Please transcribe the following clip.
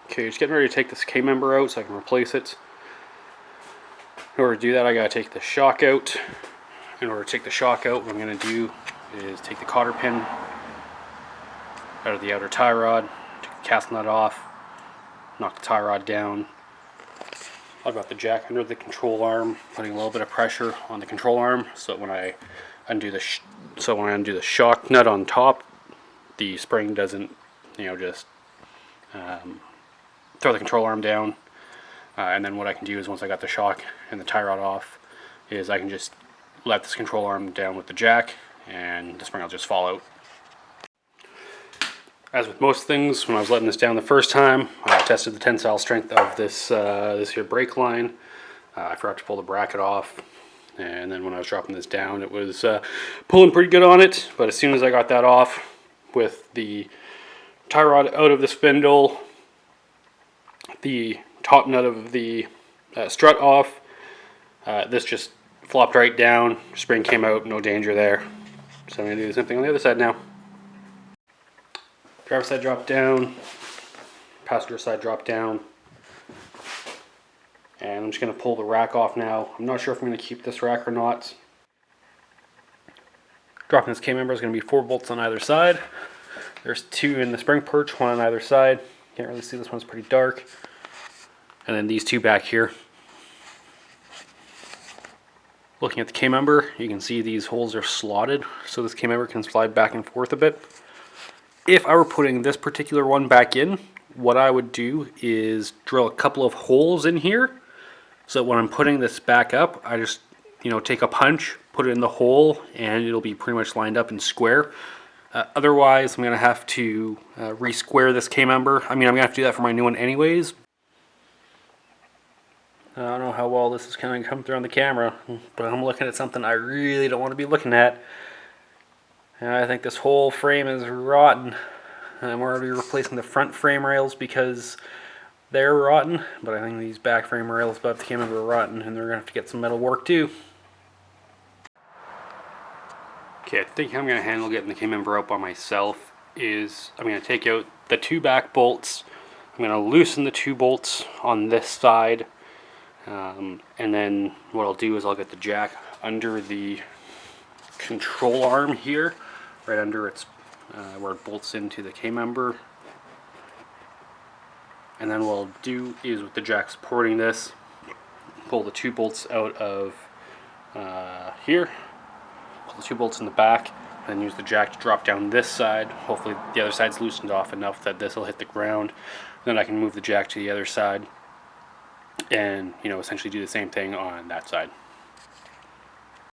Okay, just getting ready to take this K-member out so I can replace it. In order to do that, I gotta take the shock out. In order to take the shock out, what I'm gonna do is take the cotter pin out of the outer tie rod, take the cast nut off, knock the tie rod down. I've got the jack under the control arm, putting a little bit of pressure on the control arm, so that when I undo the shock nut on top, the spring doesn't, just throw the control arm down. And then what I can do is, once I got the shock and the tie rod off, is I can just let this control arm down with the jack, and the spring will just fall out. As with most things, when I was letting this down the first time, I tested the tensile strength of this here brake line. I forgot to pull the bracket off, and then when I was dropping this down, it was pulling pretty good on it. But as soon as I got that off with the tie rod out of the spindle, the top nut of the strut off, this just flopped right down. Spring came out, no danger there. So I'm going to do the same thing on the other side now. Driver's side drop down, passenger side drop down, and I'm just going to pull the rack off now. I'm not sure if I'm going to keep this rack or not. Dropping this K-member is going to be 4 bolts on either side. There's 2 in the spring perch, 1 on either side. Can't really see, this one's pretty dark. And then these 2 back here. Looking at the K-member, you can see these holes are slotted, so this K-member can slide back and forth a bit. If I were putting this particular one back in, what I would do is drill a couple of holes in here, so that when I'm putting this back up, I just take a punch, put it in the hole, and it'll be pretty much lined up and square. Otherwise, I'm going to have to re-square this K-member. I mean, I'm going to have to do that for my new one anyways. I don't know how well this is going to come through on the camera, but I'm looking at something I really don't want to be looking at. I think this whole frame is rotten. I'm already replacing the front frame rails because they're rotten, but I think these back frame rails above the K-member are rotten, and they're going to have to get some metal work too. Okay, I think how I'm going to handle getting the K-member out by myself is I'm going to take out the 2 back bolts. I'm going to loosen the 2 bolts on this side, and then what I'll do is I'll get the jack under the control arm here, right under its where it bolts into the K-member. And then what I'll do is, with the jack supporting this, pull the 2 bolts out of here, pull the 2 bolts in the back, and use the jack to drop down this side. Hopefully the other side's loosened off enough that this will hit the ground. Then I can move the jack to the other side and essentially do the same thing on that side.